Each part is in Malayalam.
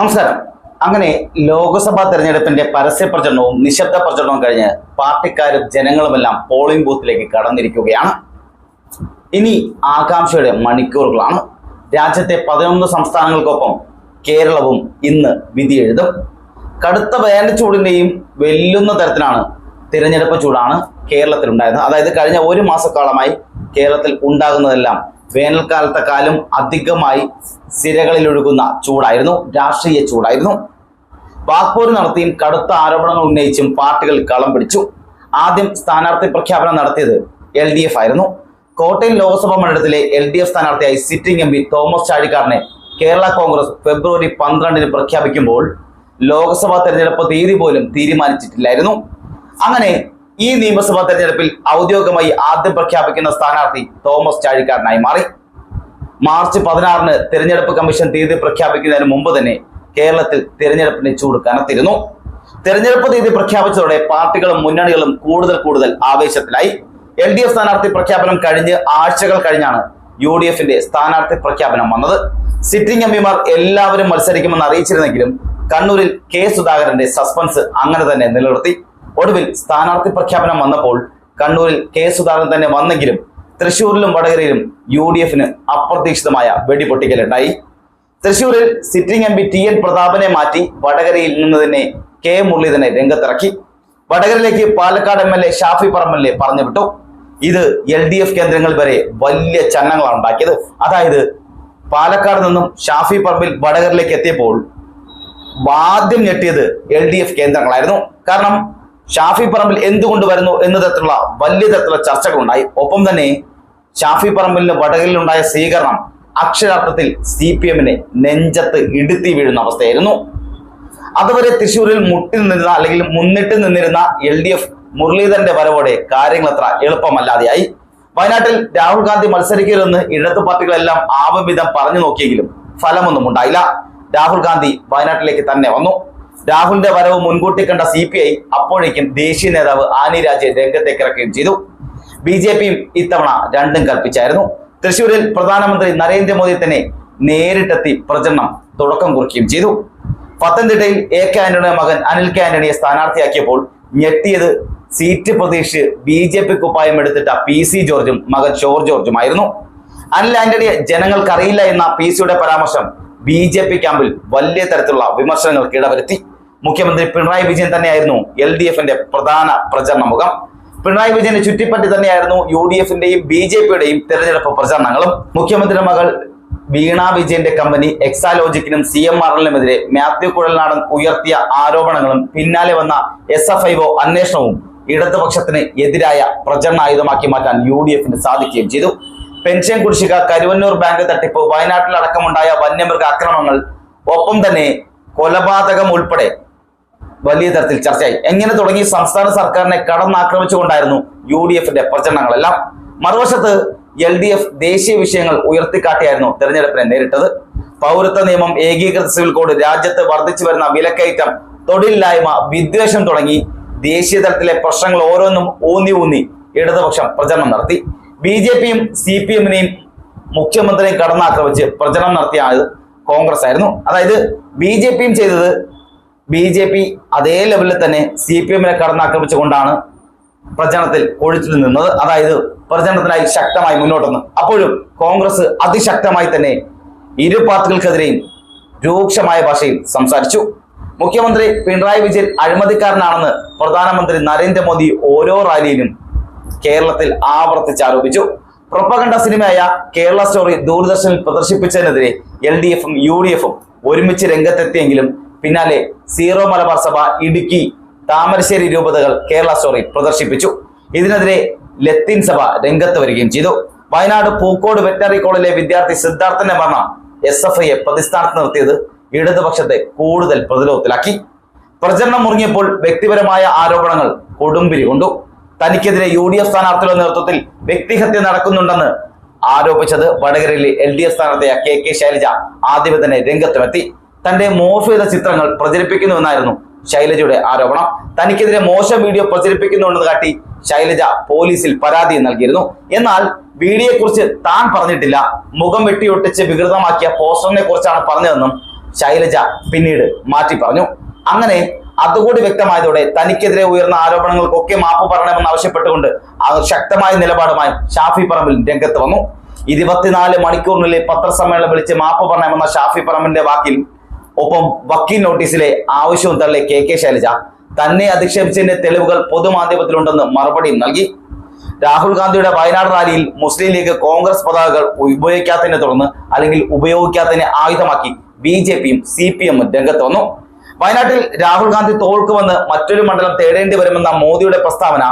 നമസ്കാരം. അങ്ങനെ ലോക്സഭാ തെരഞ്ഞെടുപ്പിന്റെ പരസ്യ പ്രചരണവും നിശബ്ദ പ്രചരണവും കഴിഞ്ഞ് പാർട്ടിക്കാരും ജനങ്ങളുമെല്ലാം പോളിംഗ് ബൂത്തിലേക്ക് കടന്നിരിക്കുകയാണ്. ഇനി ആകാംക്ഷയുടെ മണിക്കൂറുകളാണ്. രാജ്യത്തെ 11 സംസ്ഥാനങ്ങൾക്കൊപ്പം കേരളവും ഇന്ന് വിധി എഴുതും. കടുത്ത വേനൽച്ചൂടിന്റെയും വെല്ലുന്ന തരത്തിലാണ് തിരഞ്ഞെടുപ്പ് ചൂടാണ് കേരളത്തിലുണ്ടായത്. അതായത് കഴിഞ്ഞ ഒരു മാസക്കാലമായി കേരളത്തിൽ ഉണ്ടാകുന്നതെല്ലാം വേനൽക്കാലത്തെക്കാളും അധികമായി സിരകളിലൊഴുകുന്ന ചൂടായിരുന്നു, രാഷ്ട്രീയ ചൂടായിരുന്നു. വാക്പോര് നടത്തിയും കടുത്ത ആരോപണങ്ങൾ ഉന്നയിച്ചും പാർട്ടികൾ കളം പിടിച്ചു. ആദ്യം സ്ഥാനാർത്ഥി പ്രഖ്യാപനം നടത്തിയത് LDF ആയിരുന്നു. കോട്ടയം ലോക്സഭാ മണ്ഡലത്തിലെ LDF സ്ഥാനാർത്ഥിയായി സിറ്റിംഗ് MP തോമസ് ചാഴിക്കാടനെ കേരള കോൺഗ്രസ് ഫെബ്രുവരി 12 പ്രഖ്യാപിക്കുമ്പോൾ ലോക്സഭാ തെരഞ്ഞെടുപ്പ് തീയതി പോലും തീരുമാനിച്ചിട്ടില്ലായിരുന്നു. അങ്ങനെ ഈ നിയമസഭാ തെരഞ്ഞെടുപ്പിൽ ഔദ്യോഗികമായി ആദ്യം പ്രഖ്യാപിക്കുന്ന സ്ഥാനാർത്ഥി തോമസ് ചാഴിക്കാടനായി മാറി. മാർച്ച് 16 തെരഞ്ഞെടുപ്പ് കമ്മീഷൻ തീയതി പ്രഖ്യാപിക്കുന്നതിന് മുമ്പ് തന്നെ കേരളത്തിൽ തെരഞ്ഞെടുപ്പിന്റെ ചൂട് കനത്തിരുന്നു. തെരഞ്ഞെടുപ്പ് തീയതി പ്രഖ്യാപിച്ചതോടെ പാർട്ടികളും മുന്നണികളും കൂടുതൽ ആവേശത്തിലായി. LDF സ്ഥാനാർത്ഥി പ്രഖ്യാപനം കഴിഞ്ഞ് ആഴ്ചകൾ കഴിഞ്ഞാണ് UDFന്റെ സ്ഥാനാർത്ഥി പ്രഖ്യാപനം വന്നത്. സിറ്റിംഗ് MPമാർ എല്ലാവരും മത്സരിക്കുമെന്ന് അറിയിച്ചിരുന്നെങ്കിലും കണ്ണൂരിൽ K സുധാകരന്റെ സസ്പെൻസ് അങ്ങനെ തന്നെ നിലനിർത്തി. ഒടുവിൽ സ്ഥാനാർത്ഥി പ്രഖ്യാപനം വന്നപ്പോൾ കണ്ണൂരിൽ K സുധാകരൻ തന്നെ വന്നെങ്കിലും തൃശൂരിലും വടകരയിലും UDFന് അപ്രതീക്ഷിതമായ വെടിപൊട്ടിക്കലുണ്ടായി. തൃശൂരിൽ സിറ്റിംഗ് MP TN പ്രതാപനെ മാറ്റി വടകരയിൽ നിന്ന് തന്നെ K മുരളീധരനെ രംഗത്തിറക്കി. വടകരയിലേക്ക് പാലക്കാട് MLA ഷാഫി പറമ്പലിനെ പറഞ്ഞു വിട്ടു. ഇത് LDF കേന്ദ്രങ്ങൾ വരെ വലിയ ചലനങ്ങളാണ് ഉണ്ടാക്കിയത്. അതായത് പാലക്കാട് നിന്നും ഷാഫി പറമ്പിൽ വടകരയിലേക്ക് എത്തിയപ്പോൾ ആദ്യം ഞെട്ടിയത് LDF കേന്ദ്രങ്ങളായിരുന്നു. കാരണം ഷാഫി പറമ്പിൽ എന്തുകൊണ്ട് വരുന്നു എന്ന തരത്തിലുള്ള വലിയ തരത്തിലുള്ള ചർച്ചകളുണ്ടായി. ഒപ്പം തന്നെ ഷാഫി പറമ്പിലിന് വടകരയിലുണ്ടായ സ്വീകരണം അക്ഷരാർത്ഥത്തിൽ CPMനെ നെഞ്ചത്ത് ഇടുത്തി വീഴുന്ന അവസ്ഥയായിരുന്നു. അതുവരെ തൃശ്ശൂരിൽ മുന്നിട്ട് നിന്നിരുന്ന LDF മുരളീധരന്റെ വരവോടെ കാര്യങ്ങൾ അത്ര എളുപ്പമല്ലാതെയായി. വയനാട്ടിൽ രാഹുൽ ഗാന്ധി മത്സരിക്കരുതെന്ന് ഇടതു പാർട്ടികളെല്ലാം ആവമിതം പറഞ്ഞു നോക്കിയെങ്കിലും ഫലമൊന്നും ഉണ്ടായില്ല. രാഹുൽ ഗാന്ധി വയനാട്ടിലേക്ക് തന്നെ വന്നു. രാഹുലിന്റെ വരവ് മുൻകൂട്ടി കണ്ട CPI അപ്പോഴേക്കും ദേശീയ നേതാവ് ആനി രാജയെ രംഗത്തേക്ക് ഇറക്കുകയും ചെയ്തു. BJPയും ഇത്തവണ രണ്ടും കൽപ്പിച്ചായിരുന്നു. തൃശൂരിൽ പ്രധാനമന്ത്രി നരേന്ദ്രമോദി തന്നെ നേരിട്ടെത്തി പ്രചരണം തുടക്കം കുറിക്കുകയും ചെയ്തു. പത്തനംതിട്ടയിൽ AK ആന്റണിയുടെ മകൻ അനിൽ K ആന്റണിയെ സ്ഥാനാർത്ഥിയാക്കിയപ്പോൾ ഞെട്ടിയത് സീറ്റ് പ്രതീക്ഷിച്ച് BJP കുപ്പായം എടുത്തിട്ട PC ജോർജും മകൻ ഷോർ ജോർജുമായിരുന്നു. അനിൽ ആന്റണിയെ ജനങ്ങൾക്കറിയില്ല എന്ന PCയുടെ പരാമർശം BJP ക്യാമ്പിൽ വലിയ തരത്തിലുള്ള വിമർശനങ്ങൾക്ക് ഇടവരുത്തി. മുഖ്യമന്ത്രി പിണറായി വിജയൻ തന്നെയായിരുന്നു LDFന്റെ പ്രധാന പ്രചരണ മുഖം. പിണറായി വിജയനെ ചുറ്റിപ്പറ്റി തന്നെയായിരുന്നു UDFന്റെയും BJPയുടെയും തെരഞ്ഞെടുപ്പ് പ്രചരണങ്ങളും. മുഖ്യമന്ത്രിയുടെ മകൾ വീണ വിജയന്റെ കമ്പനി എക്സാലോജിക്കിനും CMRLനുമെതിരെ മാത്യു കുഴൽനാടൻ ഉയർത്തിയ ആരോപണങ്ങളും പിന്നാലെ വന്ന SFIO അന്വേഷണവും ഇടതുപക്ഷത്തിന് എതിരായ പ്രചരണായുധമാക്കി മാറ്റാൻ UDFന് സാധിക്കുകയും ചെയ്തു. പെൻഷൻ കുടിശ്ശിക, കരുവന്നൂർ ബാങ്ക് തട്ടിപ്പ്, വയനാട്ടിൽ അടക്കമുണ്ടായ വന്യമൃഗ ആക്രമണങ്ങൾ, ഒപ്പം തന്നെ കൊലപാതകം ഉൾപ്പെടെ വലിയ തരത്തിൽ ചർച്ചയായി. എങ്ങനെ തുടങ്ങി സംസ്ഥാന സർക്കാരിനെ കടന്നാക്രമിച്ചുകൊണ്ടായിരുന്നു UDFന്റെ പ്രചരണങ്ങളെല്ലാം. മറുവശത്ത് LDF ദേശീയ വിഷയങ്ങൾ ഉയർത്തിക്കാട്ടിയായിരുന്നു തെരഞ്ഞെടുപ്പിനെ നേരിട്ടത്. പൗരത്വ നിയമം, ഏകീകൃത സിവിൽ കോഡ്, രാജ്യത്ത് വർദ്ധിച്ചു വരുന്ന വിലക്കയറ്റം, തൊഴിലില്ലായ്മ, വിദ്വേഷം തുടങ്ങി ദേശീയ തലത്തിലെ പ്രശ്നങ്ങൾ ഓരോന്നും ഊന്നി ഇടതുപക്ഷം പ്രചരണം നടത്തി. BJPയും CPMനെയും മുഖ്യമന്ത്രിയെ കടന്നാക്രമിച്ച് പ്രചരണം നടത്തിയ കോൺഗ്രസ് ആയിരുന്നു. അതായത് BJPയും ചെയ്തത് BJP അതേ ലെവലിൽ തന്നെ CPMനെ കടന്നാക്രമിച്ചുകൊണ്ടാണ് പ്രചരണത്തിൽ കൊഴിച്ചു നിന്നത്. അതായത് പ്രചരണത്തിനായി ശക്തമായി മുന്നോട്ടുന്നു. അപ്പോഴും കോൺഗ്രസ് അതിശക്തമായി തന്നെ ഇരു പാർട്ടികൾക്കെതിരെയും രൂക്ഷമായ ഭാഷയിൽ സംസാരിച്ചു. മുഖ്യമന്ത്രി പിണറായി വിജയൻ അഴിമതിക്കാരനാണെന്ന് പ്രധാനമന്ത്രി നരേന്ദ്രമോദി ഓരോ റാലിയിലും കേരളത്തിൽ ആവർത്തിച്ചാരോപിച്ചു. പ്രൊപ്പഗണ്ട സിനിമയായ കേരള സ്റ്റോറി ദൂരദർശനിൽ പ്രദർശിപ്പിച്ചതിനെതിരെ LDFും UDFും ഒരുമിച്ച് രംഗത്തെത്തിയെങ്കിലും പിന്നാലെ സീറോ മലബാർ സഭ, ഇടുക്കി, താമരശ്ശേരി രൂപതകൾ കേരള സ്റ്റോറി പ്രദർശിപ്പിച്ചു. ഇതിനെതിരെ ലത്തീൻ സഭ രംഗത്ത് വരികയും ചെയ്തു. വയനാട് പൂക്കോട് വെറ്ററിനറി കോളേജിലെ വിദ്യാർത്ഥി സിദ്ധാർത്ഥന്റെ മരണം SFIയെ പ്രതിസ്ഥാനത്ത് നിർത്തിയത് ഇടതുപക്ഷത്തെ കൂടുതൽ പ്രതിരോധത്തിലാക്കി. പ്രചരണം മുറിഞ്ഞപ്പോൾ വ്യക്തിപരമായ ആരോപണങ്ങൾ കൊടുമ്പിരി കൊണ്ടു. തനിക്കെതിരെ UDF സ്ഥാനാർത്ഥിയുടെ നേതൃത്വത്തിൽ വ്യക്തിഹത്യ നടക്കുന്നുണ്ടെന്ന് ആരോപിച്ചത് വടകരയിലെ LDF സ്ഥാനാർത്ഥിയായ KK ശൈലജ ആദ്യമേ തന്നെ രംഗത്തുമെത്തി. തന്റെ മോർഫ് ചെയ്ത ചിത്രങ്ങൾ പ്രചരിപ്പിക്കുന്നുവെന്നായിരുന്നു ശൈലജയുടെ ആരോപണം. തനിക്കെതിരെ മോശം വീഡിയോ പ്രചരിപ്പിക്കുന്നുണ്ടെന്ന് കാട്ടി ശൈലജ പോലീസിൽ പരാതി നൽകിയിരുന്നു. എന്നാൽ വീഡിയോയെ കുറിച്ച് താൻ പറഞ്ഞിട്ടില്ല, മുഖം വെട്ടിയൊട്ടിച്ച് വികൃതമാക്കിയ പോസ്റ്ററിനെ കുറിച്ചാണ് പറഞ്ഞതെന്നും ശൈലജ പിന്നീട് മാറ്റി പറഞ്ഞു. അങ്ങനെ അതുകൂടി വ്യക്തമായതോടെ തനിക്കെതിരെ ഉയർന്ന ആരോപണങ്ങൾക്കൊക്കെ മാപ്പ് പറയണമെന്ന് ആവശ്യപ്പെട്ടുകൊണ്ട് ശക്തമായ നിലപാടുമായി ഷാഫി പറമ്പിൽ രംഗത്ത് വന്നു. 24 മണിക്കൂറിനുള്ളിൽ പത്രസമ്മേളനം വിളിച്ച് മാപ്പ് പറയണമെന്ന ഷാഫി പറമ്പിലിന്റെ വാക്കിൽ ഒപ്പം വക്കീൽ നോട്ടീസിലെ ആവശ്യവും തള്ളി കെ ശൈലജ തന്നെ അധിക്ഷേപിച്ചതിന്റെ തെളിവുകൾ പൊതുമാധ്യമത്തിലുണ്ടെന്ന് മറുപടിയും നൽകി. രാഹുൽ ഗാന്ധിയുടെ വയനാട് റാലിയിൽ മുസ്ലിം ലീഗ് കോൺഗ്രസ് പതാകകൾ ഉപയോഗിക്കാത്തതിനെ തുടർന്ന് അല്ലെങ്കിൽ ഉപയോഗിക്കാത്തതിനെ ആയുധമാക്കി BJPയും CPMും രംഗത്ത് വന്നു. വയനാട്ടിൽ രാഹുൽ ഗാന്ധി തോൽക്കുമെന്ന് മറ്റൊരു മണ്ഡലം തേടേണ്ടി വരുമെന്ന മോദിയുടെ പ്രസ്താവന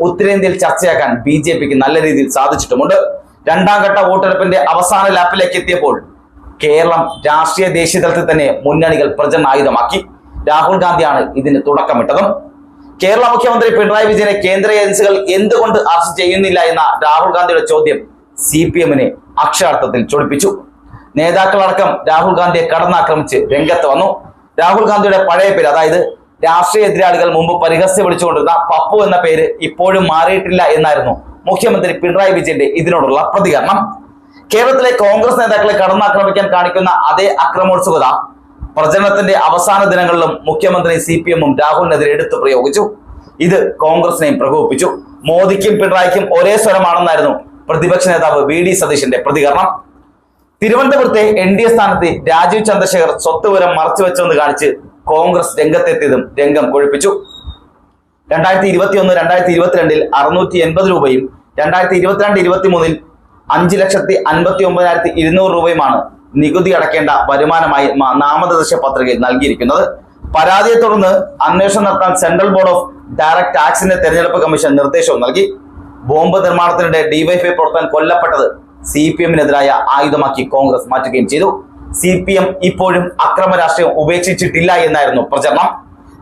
ഉത്തരേന്ത്യയിൽ ചർച്ചയാക്കാൻ BJPക്ക് നല്ല രീതിയിൽ സാധിച്ചിട്ടുമുണ്ട്. രണ്ടാം ഘട്ട വോട്ടെടുപ്പിന്റെ അവസാന ലാപ്പിലേക്ക് എത്തിയപ്പോൾ കേരളം രാഷ്ട്രീയ ദേശീയ തലത്തിൽ തന്നെ മുന്നണികൾ പ്രചരണായുധമാക്കി. രാഹുൽ ഗാന്ധിയാണ് ഇതിന് തുടക്കമിട്ടതും. കേരള മുഖ്യമന്ത്രി പിണറായി വിജയനെ കേന്ദ്ര ഏജൻസികൾ എന്തുകൊണ്ട് അറസ്റ്റ് ചെയ്യുന്നില്ല എന്ന രാഹുൽ ഗാന്ധിയുടെ ചോദ്യം CPMനെ അക്ഷരാർത്ഥത്തിൽ ചൊടിപ്പിച്ചു. നേതാക്കളടക്കം രാഹുൽ ഗാന്ധിയെ കടന്നാക്രമിച്ച് രംഗത്ത് വന്നു. രാഹുൽ ഗാന്ധിയുടെ പഴയ പേര്, അതായത് രാഷ്ട്രീയ എതിരാളികൾ മുമ്പ് പരിഹസിച്ച് വിളിച്ചുകൊണ്ടിരുന്ന പപ്പു എന്ന പേര് ഇപ്പോഴും മാറിയിട്ടില്ല എന്നായിരുന്നു മുഖ്യമന്ത്രി പിണറായി വിജയന്റെ ഇതിനോടുള്ള പ്രതികരണം. കേരളത്തിലെ കോൺഗ്രസ് നേതാക്കളെ കടന്നാക്രമിക്കാൻ കാണിക്കുന്ന അതേ അക്രമോത്സുകത പ്രചരണത്തിന്റെ അവസാന ദിനങ്ങളിലും മുഖ്യമന്ത്രി CPMും രാഹുലിനെതിരെ എടുത്തു പ്രയോഗിച്ചു. ഇത് കോൺഗ്രസിനെയും പ്രകോപിപ്പിച്ചു. മോദിക്കും പിണറായിക്കും ഒരേ സ്വരമാണെന്നായിരുന്നു പ്രതിപക്ഷ നേതാവ് VD സതീശന്റെ പ്രതികരണം. തിരുവനന്തപുരത്തെ NDA സ്ഥാനത്ത് രാജീവ് ചന്ദ്രശേഖർ സ്വത്തുവിവരം മറച്ചുവെച്ചെന്ന് കാണിച്ച് കോൺഗ്രസ് രംഗത്തെത്തിയതും രംഗം കൊഴിപ്പിച്ചു. 2021-2022 680 രൂപയും 2022-23 5,59,200 രൂപയുമാണ് നികുതി അടയ്ക്കേണ്ട വരുമാനമായി നാമനിർദ്ദേശ പത്രികയിൽ നൽകിയിരിക്കുന്നത്. പരാതിയെ തുടർന്ന് അന്വേഷണം നടത്താൻ സെൻട്രൽ ബോർഡ് ഓഫ് ഡയറക്ട് ടാക്സിന്റെ തെരഞ്ഞെടുപ്പ് കമ്മീഷൻ നിർദ്ദേശവും നൽകി. ബോംബ് നിർമ്മാണത്തിനിടെ DYFI പ്രവർത്തകൻ കൊല്ലപ്പെട്ടത് CPMനെതിരായ ആയുധമാക്കി കോൺഗ്രസ് മാറ്റുകയും ചെയ്തു. CPM ഇപ്പോഴും അക്രമ രാഷ്ട്രീയം ഉപേക്ഷിച്ചിട്ടില്ല എന്നായിരുന്നു പ്രചരണം.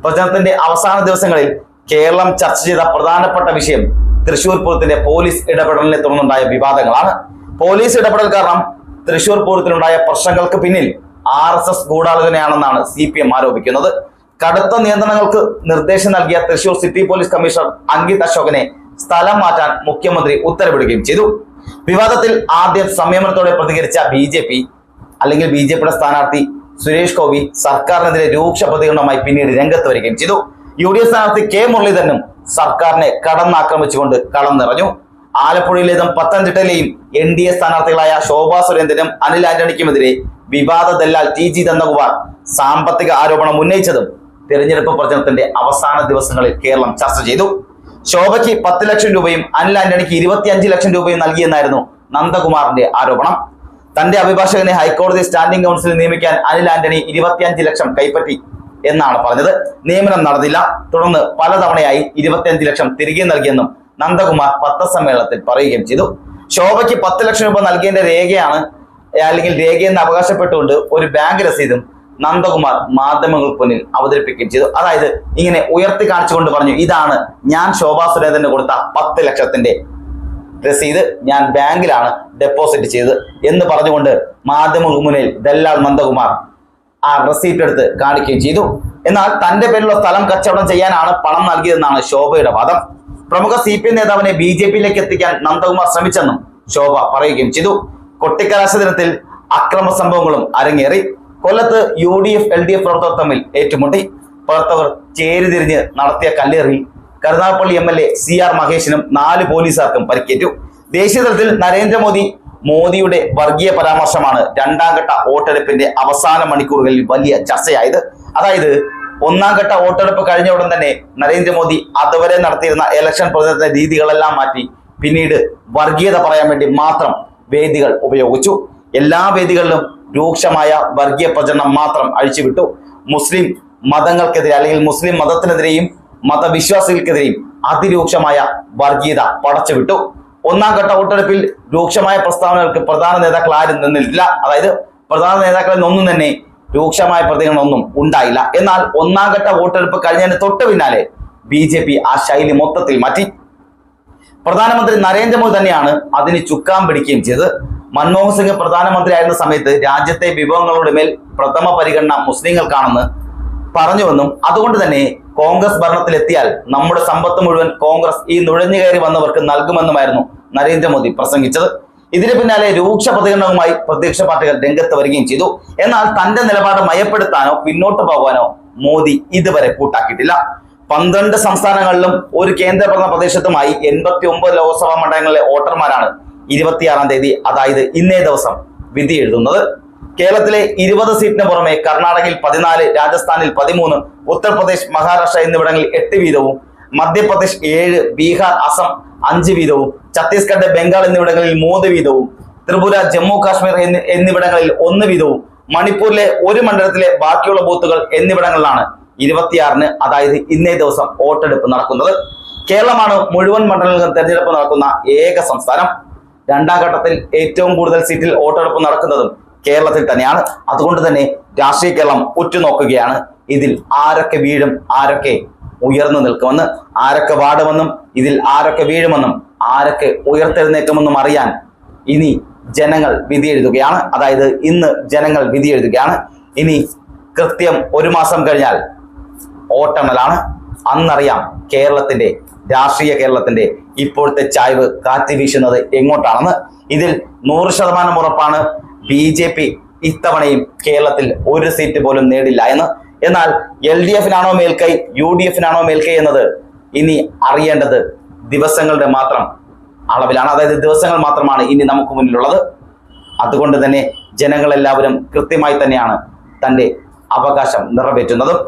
പ്രചരണത്തിന്റെ അവസാന ദിവസങ്ങളിൽ കേരളം ചർച്ച ചെയ്ത പ്രധാനപ്പെട്ട വിഷയം തൃശൂർ പൂരത്തിന്റെ പോലീസ് ഇടപെടലിനെ തുടർന്നുണ്ടായ വിവാദങ്ങളാണ്. പോലീസ് ഇടപെടൽ കാരണം തൃശൂർ പൂരത്തിനുണ്ടായ പ്രശ്നങ്ങൾക്ക് പിന്നിൽ RSS ഗൂഢാലോചനയാണെന്നാണ് CPM ആരോപിക്കുന്നത്. കടുത്ത നിയന്ത്രണങ്ങൾക്ക് നിർദ്ദേശം നൽകിയ Thrissur city police commissioner Ankit അശോകനെ സ്ഥലം മാറ്റാൻ മുഖ്യമന്ത്രി ഉത്തരവിടുകയും ചെയ്തു. വിവാദത്തിൽ ആദ്യം സംയമനത്തോടെ പ്രതികരിച്ച BJPയുടെ സ്ഥാനാർത്ഥി സുരേഷ് ഗോപി സർക്കാരിനെതിരെ രൂക്ഷ പ്രതികരണവുമായി പിന്നീട് രംഗത്ത് വരികയും ചെയ്തു. UDF സ്ഥാനാർത്ഥി K മുരളീധരനും സർക്കാരിനെ കടന്നാക്രമിച്ചുകൊണ്ട് കളം നിറഞ്ഞു. ആലപ്പുഴയിലേതും പത്തനംതിട്ടയിലെയും NDA സ്ഥാനാർത്ഥികളായ ശോഭാ സുരേന്ദ്രനും അനിൽ ആന്റണിക്കുമെതിരെ വിവാദ ദല്ലാൽ TG നന്ദകുമാർ സാമ്പത്തിക ആരോപണം ഉന്നയിച്ചതും തെരഞ്ഞെടുപ്പ് പ്രചരണത്തിന്റെ അവസാന ദിവസങ്ങളിൽ കേരളം ചർച്ച ചെയ്തു. ശോഭയ്ക്ക് 10 ലക്ഷം രൂപയും അനിൽ ആന്റണിക്ക് 25 ലക്ഷം രൂപയും നൽകിയെന്നായിരുന്നു നന്ദകുമാറിന്റെ ആരോപണം. തന്റെ അഭിഭാഷകനെ ഹൈക്കോടതി സ്റ്റാൻഡിംഗ് കൗൺസിലിൽ നിയമിക്കാൻ അനിൽ ആന്റണി 25 ലക്ഷം കൈപ്പറ്റി എന്നാണ് പറഞ്ഞത്. നിയമനം നടന്നില്ല. തുടർന്ന് പലതവണയായി 25 ലക്ഷം തിരികെ നൽകിയെന്നും നന്ദകുമാർ പത്രസമ്മേളനത്തിൽ പറയുകയും ചെയ്തു. ശോഭയ്ക്ക് 10 ലക്ഷം രൂപ നൽകിയതിന്റെ രേഖയെന്ന് അവകാശപ്പെട്ടുകൊണ്ട് ഒരു ബാങ്ക് രസീതും നന്ദകുമാർ മാധ്യമങ്ങൾക്ക് മുന്നിൽ അവതരിപ്പിക്കുകയും ചെയ്തു. അതായത് ഇങ്ങനെ ഉയർത്തി കാണിച്ചുകൊണ്ട് പറഞ്ഞു, ഇതാണ് ഞാൻ ശോഭാ സുരേന്ദ്രന് കൊടുത്ത 10 ലക്ഷത്തിന്റെ രസീത്, ഞാൻ ബാങ്കിലാണ് ഡെപ്പോസിറ്റ് ചെയ്തത് എന്ന് പറഞ്ഞുകൊണ്ട് മാധ്യമങ്ങൾക്ക് മുന്നിൽ ദല്ലാൽ നന്ദകുമാർ ആ റെസീപ്റ്റ് എടുത്ത് കാണിക്കുകയും ചെയ്തു. എന്നാൽ തന്റെ പേരിലുള്ള സ്ഥലം കച്ചവടം ചെയ്യാനാണ് പണം നൽകിയതെന്നാണ് ശോഭയുടെ വാദം. പ്രമുഖ CPM നേതാവിനെ BJPയിലേക്ക് എത്തിക്കാൻ നന്ദകുമാർ ശ്രമിച്ചെന്നും ശോഭ പറയുകയും ചെയ്തു. കൊട്ടിക്കലാശ ദിനത്തിൽ അക്രമ സംഭവങ്ങളും അരങ്ങേറി. കൊല്ലത്ത് UDF LDF പ്രവർത്തകർ തമ്മിൽ ഏറ്റുമുട്ടി. പ്രവർത്തകർ ചേരിതിരിഞ്ഞ് നടത്തിയ കല്ലേറിൽ കരുനാഗപ്പള്ളി MLA CR മഹേഷിനും 4 പോലീസുകാർക്കും പരിക്കേറ്റു. ദേശീയ തലത്തിൽ മോദിയുടെ വർഗീയ പരാമർശമാണ് രണ്ടാം ഘട്ട വോട്ടെടുപ്പിന്റെ അവസാന മണിക്കൂറുകളിൽ വലിയ ചർച്ചയായത്. അതായത് ഒന്നാം ഘട്ട വോട്ടെടുപ്പ് കഴിഞ്ഞ ഉടൻ തന്നെ നരേന്ദ്രമോദി അതുവരെ നടത്തിയിരുന്ന ഇലക്ഷൻ പ്രചരണത്തിന്റെ രീതികളെല്ലാം മാറ്റി പിന്നീട് വർഗീയത പറയാൻ വേണ്ടി മാത്രം വേദികൾ ഉപയോഗിച്ചു. എല്ലാ വേദികളിലും രൂക്ഷമായ വർഗീയ പ്രചരണം മാത്രം അഴിച്ചുവിട്ടു. മുസ്ലിം മതങ്ങൾക്കെതിരെ അല്ലെങ്കിൽ മുസ്ലിം മതത്തിനെതിരെയും മതവിശ്വാസികൾക്കെതിരെയും അതിരൂക്ഷമായ വർഗീയത പടച്ചുവിട്ടു. ഒന്നാം ഘട്ട വോട്ടെടുപ്പിൽ രൂക്ഷമായ പ്രസ്താവനകൾക്ക് പ്രധാന നേതാക്കൾ ആരും നിന്നിട്ടില്ല. അതായത് പ്രധാന നേതാക്കളിൽ നിന്നൊന്നും തന്നെ രൂക്ഷമായ പ്രതികരണമൊന്നും ഉണ്ടായില്ല. എന്നാൽ ഒന്നാം ഘട്ട വോട്ടെടുപ്പ് കഴിഞ്ഞതിന് തൊട്ട് പിന്നാലെ BJP ആ ശൈലി മൊത്തത്തിൽ മാറ്റി. പ്രധാനമന്ത്രി നരേന്ദ്രമോദി തന്നെയാണ് അതിന് ചുക്കാൻ പിടിക്കുകയും ചെയ്തത്. മൻമോഹൻ സിംഗ് പ്രധാനമന്ത്രിയായിരുന്ന സമയത്ത് രാജ്യത്തെ വിഭവങ്ങളുടെ മേൽ പ്രഥമ പരിഗണന മുസ്ലിങ്ങൾക്കാണെന്ന് പറഞ്ഞുവെന്നും അതുകൊണ്ട് തന്നെ കോൺഗ്രസ് ഭരണത്തിലെത്തിയാൽ നമ്മുടെ സമ്പത്ത് മുഴുവൻ കോൺഗ്രസ് ഈ നുഴഞ്ഞു കയറി വന്നവർക്ക് നൽകുമെന്നുമായിരുന്നു നരേന്ദ്രമോദി പ്രസംഗിച്ചത്. ഇതിന് പിന്നാലെ രൂക്ഷ പ്രതികരണവുമായി പ്രതിപക്ഷ പാർട്ടികൾ രംഗത്ത് വരികയും ചെയ്തു. എന്നാൽ തന്റെ നിലപാട് മയപ്പെടുത്താനോ പിന്നോട്ട് പോകാനോ മോദി ഇതുവരെ കൂട്ടാക്കിയിട്ടില്ല. 12 സംസ്ഥാനങ്ങളിലും ഒരു കേന്ദ്രഭരണ പ്രദേശത്തുമായി 89 ലോക്സഭാ മണ്ഡലങ്ങളിലെ വോട്ടർമാരാണ് 26-ാം തീയതി, അതായത് ഇന്നേ ദിവസം വിധി എഴുതുന്നത്. കേരളത്തിലെ 20 സീറ്റിന് പുറമെ കർണാടകയിൽ 14, രാജസ്ഥാനിൽ 13, ഉത്തർപ്രദേശ്, മഹാരാഷ്ട്ര എന്നിവിടങ്ങളിൽ 8 വീതവും, മധ്യപ്രദേശ് 7, ബീഹാർ, അസം 5 വീതവും, ഛത്തീസ്ഗഡ്, ബംഗാൾ എന്നിവിടങ്ങളിൽ 3 വീതവും, ത്രിപുര, ജമ്മു കാശ്മീർ എന്നിവിടങ്ങളിൽ 1 വീതവും, മണിപ്പൂരിലെ ഒരു മണ്ഡലത്തിലെ ബാക്കിയുള്ള ബൂത്തുകൾ എന്നിവിടങ്ങളിലാണ് 26-ന്, അതായത് ഇന്നേ ദിവസം വോട്ടെടുപ്പ് നടക്കുന്നത്. കേരളമാണ് മുഴുവൻ മണ്ഡലങ്ങളിലും തെരഞ്ഞെടുപ്പ് നടക്കുന്ന ഏക സംസ്ഥാനം. 2ാം ഘട്ടത്തിൽ ഏറ്റവും കൂടുതൽ സീറ്റിൽ വോട്ടെടുപ്പ് നടക്കുന്നതും കേരളത്തിൽ തന്നെയാണ്. അതുകൊണ്ട് തന്നെ രാഷ്ട്രീയ കേരളം ഉറ്റുനോക്കുകയാണ്. ഇതിൽ ആരൊക്കെ വീഴും, ആരൊക്കെ ഉയർന്നു നിൽക്കുമെന്ന്, ആരൊക്കെ വാടുമെന്നും ഇതിൽ ആരൊക്കെ വീഴുമെന്നും ആരൊക്കെ ഉയർത്തെഴുന്നേക്കുമെന്നും അറിയാൻ ഇനി ജനങ്ങൾ വിധി എഴുതുകയാണ്. അതായത് ഇന്ന് ജനങ്ങൾ വിധി എഴുതുകയാണ്. ഇനി കൃത്യം 1 മാസം കഴിഞ്ഞാൽ വോട്ടെണ്ണലാണ്. അന്നറിയാം രാഷ്ട്രീയ കേരളത്തിന്റെ ഇപ്പോഴത്തെ ചായ്വ് കാറ്റ് വീശുന്നത് എങ്ങോട്ടാണെന്ന്. ഇതിൽ 100% ഉറപ്പാണ് BJP ഇത്തവണയും കേരളത്തിൽ ഒരു സീറ്റ് പോലും നേടില്ല എന്ന്. എന്നാൽ LDF-നാണോ മേൽക്കൈ, UDF-നാണോ മേൽക്കൈ എന്നത് ഇനി അറിയേണ്ടത് ദിവസങ്ങളുടെ മാത്രം അളവിലാണ്. അതായത് ദിവസങ്ങൾ മാത്രമാണ് ഇനി നമുക്ക് മുന്നിലുള്ളത്. അതുകൊണ്ട് തന്നെ ജനങ്ങളെല്ലാവരും കൃത്യമായി തന്നെയാണ് തന്റെ അവകാശം നിറവേറ്റുന്നതും.